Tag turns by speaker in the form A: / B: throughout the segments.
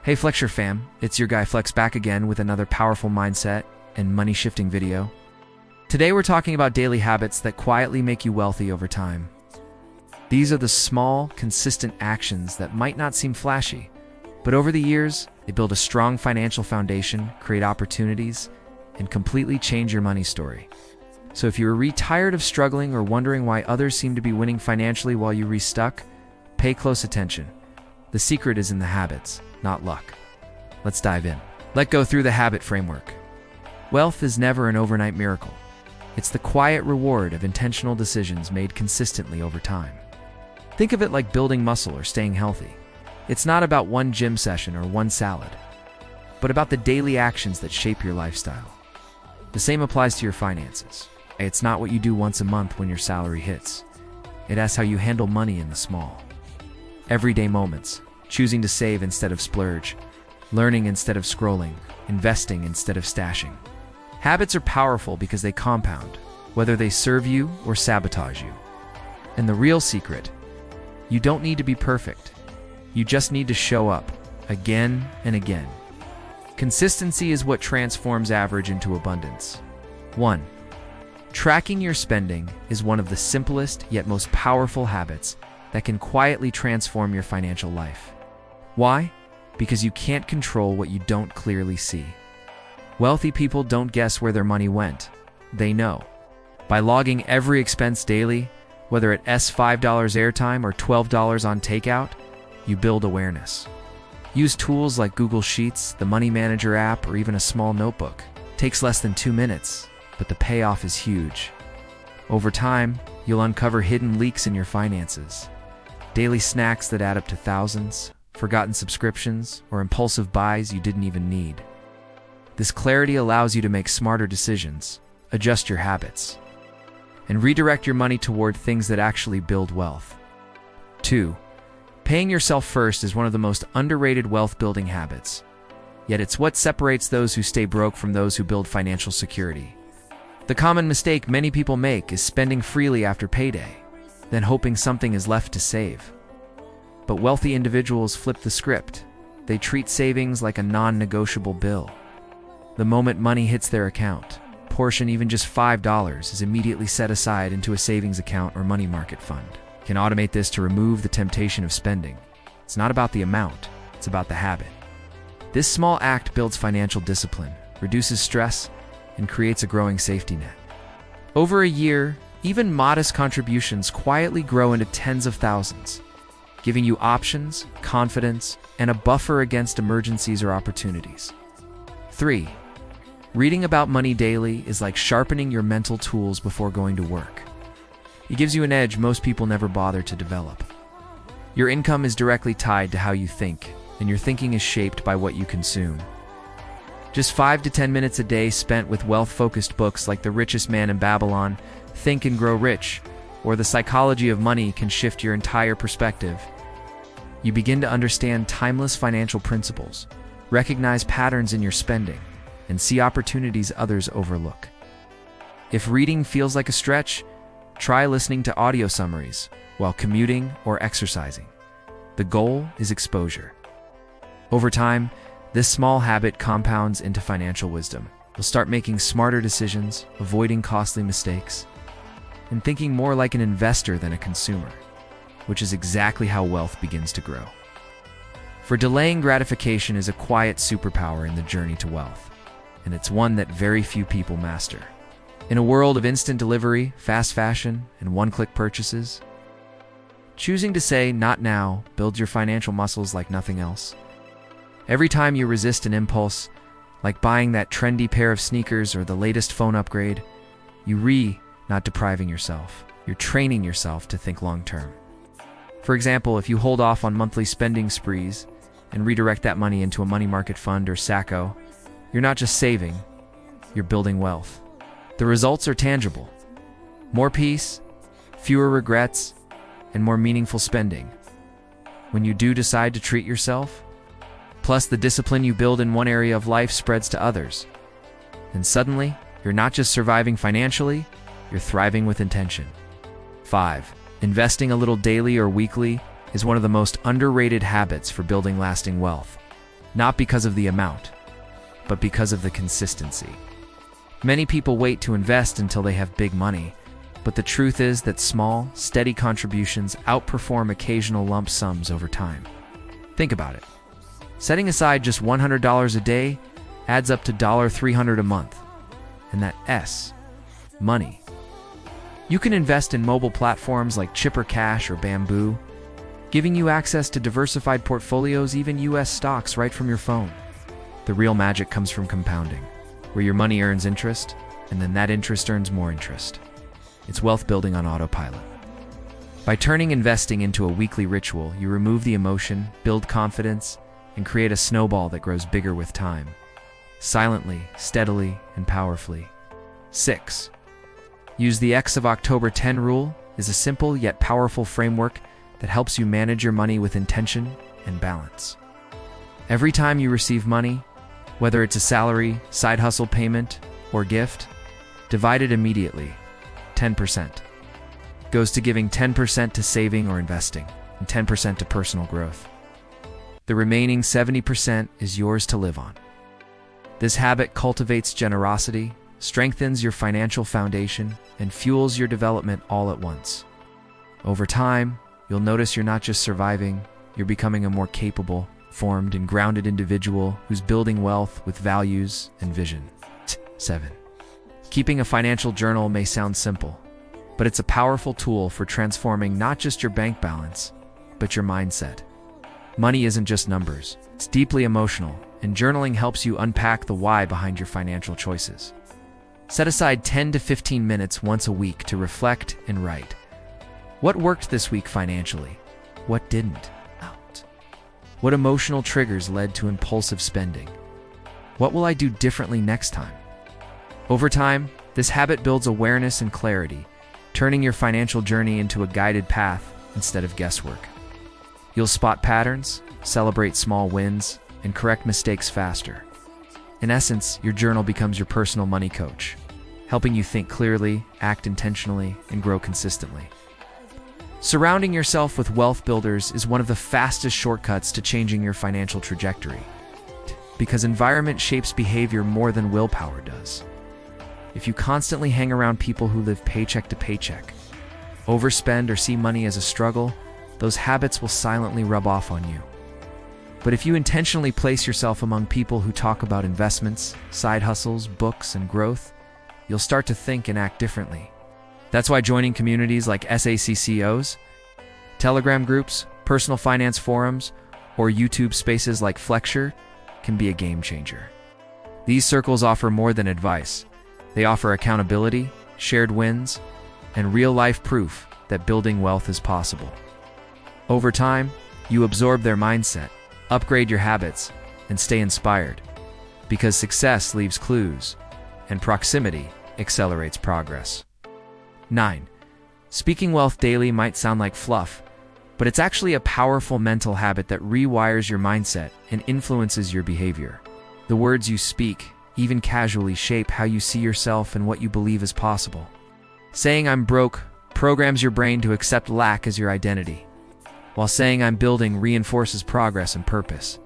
A: Hey Flexure fam, it's your guy Flex back again with another powerful mindset and money shifting video. Today we're talking about daily habits that quietly make you wealthy over time. These are the small, consistent actions that might not seem flashy, but over the years, they build a strong financial foundation, create opportunities, and completely change your money story. So if you're tired of struggling or wondering why others seem to be winning financially while you're stuck, pay close attention. The secret is in the habits, not luck. Let's dive in. Let's go through the habit framework. Wealth is never an overnight miracle. It's the quiet reward of intentional decisions made consistently over time. Think of it like building muscle or staying healthy. It's not about one gym session or one salad, but about the daily actions that shape your lifestyle. The same applies to your finances. It's not what you do once a month when your salary hits. It asks how you handle money in the small, everyday moments, choosing to save instead of splurge, learning instead of scrolling, investing instead of stashing. Habits are powerful because they compound, whether they serve you or sabotage you. And the real secret, you don't need to be perfect. You just need to show up, again and again. Consistency is what transforms average into abundance. 1. Tracking your spending is one of the simplest yet most powerful habits that can quietly transform your financial life. Why? Because you can't control what you don't clearly see. Wealthy people don't guess where their money went. They know. By logging every expense daily, whether it's $5 airtime or $12 on takeout, you build awareness. Use tools like Google Sheets, the Money Manager app, or even a small notebook. It takes less than 2 minutes, but the payoff is huge. Over time, you'll uncover hidden leaks in your finances. Daily snacks that add up to thousands, forgotten subscriptions, or impulsive buys you didn't even need. This clarity allows you to make smarter decisions, adjust your habits, and redirect your money toward things that actually build wealth. 2. Paying yourself first is one of the most underrated wealth-building habits. Yet it's what separates those who stay broke from those who build financial security. The common mistake many people make is spending freely after payday, then hoping something is left to save. But wealthy individuals flip the script. They treat savings like a non-negotiable bill. The moment money hits their account, portion even just $5 is immediately set aside into a savings account or money market fund. You can automate this to remove the temptation of spending. It's not about the amount, it's about the habit. This small act builds financial discipline, reduces stress, and creates a growing safety net. Over a year, even modest contributions quietly grow into tens of thousands, giving you options, confidence, and a buffer against emergencies or opportunities. 3. Reading about money daily is like sharpening your mental tools before going to work. It gives you an edge most people never bother to develop. Your income is directly tied to how you think, and your thinking is shaped by what you consume. Just 5 to 10 minutes a day spent with wealth-focused books like The Richest Man in Babylon, Think and Grow Rich, or The Psychology of Money can shift your entire perspective. You begin to understand timeless financial principles, recognize patterns in your spending, and see opportunities others overlook. If reading feels like a stretch, try listening to audio summaries while commuting or exercising. The goal is exposure. Over time, this small habit compounds into financial wisdom. You'll start making smarter decisions, avoiding costly mistakes, and thinking more like an investor than a consumer, which is exactly how wealth begins to grow. For delaying gratification is a quiet superpower in the journey to wealth, and it's one that very few people master. In a world of instant delivery, fast fashion, and one-click purchases, choosing to say "not now" builds your financial muscles like nothing else. Every time you resist an impulse, like buying that trendy pair of sneakers or the latest phone upgrade, not depriving yourself. You're training yourself to think long-term. For example, if you hold off on monthly spending sprees and redirect that money into a money market fund or SACO, you're not just saving, you're building wealth. The results are tangible. More peace, fewer regrets, and more meaningful spending. When you do decide to treat yourself, plus the discipline you build in one area of life spreads to others. And suddenly, you're not just surviving financially, you're thriving with intention. 5. Investing a little daily or weekly is one of the most underrated habits for building lasting wealth. not because of the amount, but because of the consistency. Many people wait to invest until they have big money, but the truth is that small, steady contributions outperform occasional lump sums over time. Think about it. Setting aside just $100 a day adds up to $300 a month. And that S, money. You can invest in mobile platforms like Chipper Cash or Bamboo, giving you access to diversified portfolios, even US stocks, right from your phone. The real magic comes from compounding, where your money earns interest, and then that interest earns more interest. It's wealth building on autopilot. By turning investing into a weekly ritual, you remove the emotion, build confidence, and create a snowball that grows bigger with time. Silently, steadily, and powerfully. 6. Use the X of October 10 rule is a simple yet powerful framework that helps you manage your money with intention and balance. Every time you receive money, whether it's a salary, side hustle payment, or gift, divide it immediately. 10% goes to giving, 10% to saving or investing, and 10% to personal growth. The remaining 70% is yours to live on. This habit cultivates generosity, strengthens your financial foundation, and fuels your development all at once. Over time, you'll notice you're not just surviving, you're becoming a more capable, formed, and grounded individual who's building wealth with values and vision. 7. Keeping a financial journal may sound simple, but it's a powerful tool for transforming not just your bank balance, but your mindset. Money isn't just numbers, it's deeply emotional, and journaling helps you unpack the why behind your financial choices. Set aside 10 to 15 minutes once a week to reflect and write. What worked this week financially? What didn't? What emotional triggers led to impulsive spending? What will I do differently next time? Over time, this habit builds awareness and clarity, turning your financial journey into a guided path instead of guesswork. You'll spot patterns, celebrate small wins, and correct mistakes faster. In essence, your journal becomes your personal money coach, helping you think clearly, act intentionally, and grow consistently. Surrounding yourself with wealth builders is one of the fastest shortcuts to changing your financial trajectory, because environment shapes behavior more than willpower does. If you constantly hang around people who live paycheck to paycheck, overspend, or see money as a struggle, those habits will silently rub off on you. But if you intentionally place yourself among people who talk about investments, side hustles, books, and growth, you'll start to think and act differently. That's why joining communities like SACCOs, Telegram groups, personal finance forums, or YouTube spaces like Flexure can be a game changer. These circles offer more than advice. They offer accountability, shared wins, and real-life proof that building wealth is possible. Over time, you absorb their mindset, upgrade your habits, and stay inspired, because success leaves clues, and proximity accelerates progress. 9. Speaking wealth daily might sound like fluff, but it's actually a powerful mental habit that rewires your mindset and influences your behavior. The words you speak, even casually, shape how you see yourself and what you believe is possible. Saying "I'm broke" programs your brain to accept lack as your identity, while saying "I'm building" reinforces progress and purpose.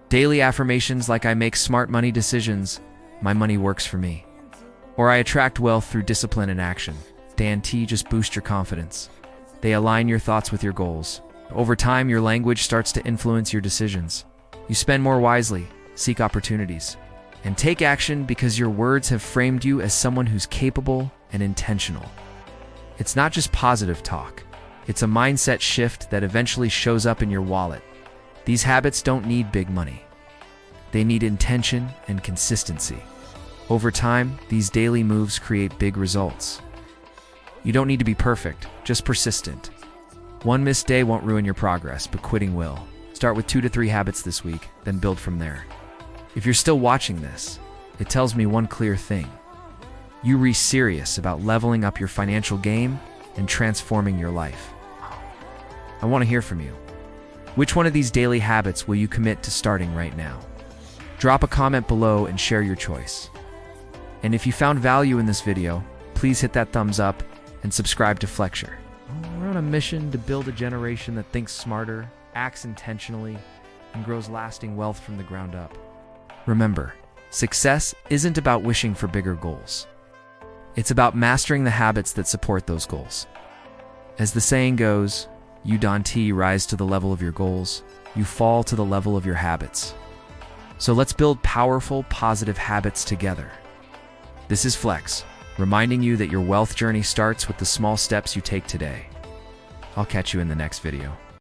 A: Daily affirmations like "I make smart money decisions," "My money works for me," or "I attract wealth through discipline and action," Dan T, just boost your confidence. They align your thoughts with your goals. Over time, your language starts to influence your decisions. You spend more wisely, seek opportunities, and take action because your words have framed you as someone who's capable and intentional. It's not just positive talk. It's a mindset shift that eventually shows up in your wallet. These habits don't need big money. They need intention and consistency. Over time, these daily moves create big results. You don't need to be perfect, just persistent. One missed day won't ruin your progress, but quitting will. Start with 2 to 3 habits this week, then build from there. If you're still watching this, it tells me one clear thing. You're serious about leveling up your financial game and transforming your life. I want to hear from you. Which one of these daily habits will you commit to starting right now? Drop a comment below and share your choice. And if you found value in this video, please hit that thumbs up and subscribe to Flexure. We're on a mission to build a generation that thinks smarter, acts intentionally, and grows lasting wealth from the ground up. Remember, success isn't about wishing for bigger goals. It's about mastering the habits that support those goals. As the saying goes, you don't rise to the level of your goals, you fall to the level of your habits. So let's build powerful, positive habits together. This is Flex, reminding you that your wealth journey starts with the small steps you take today. I'll catch you in the next video.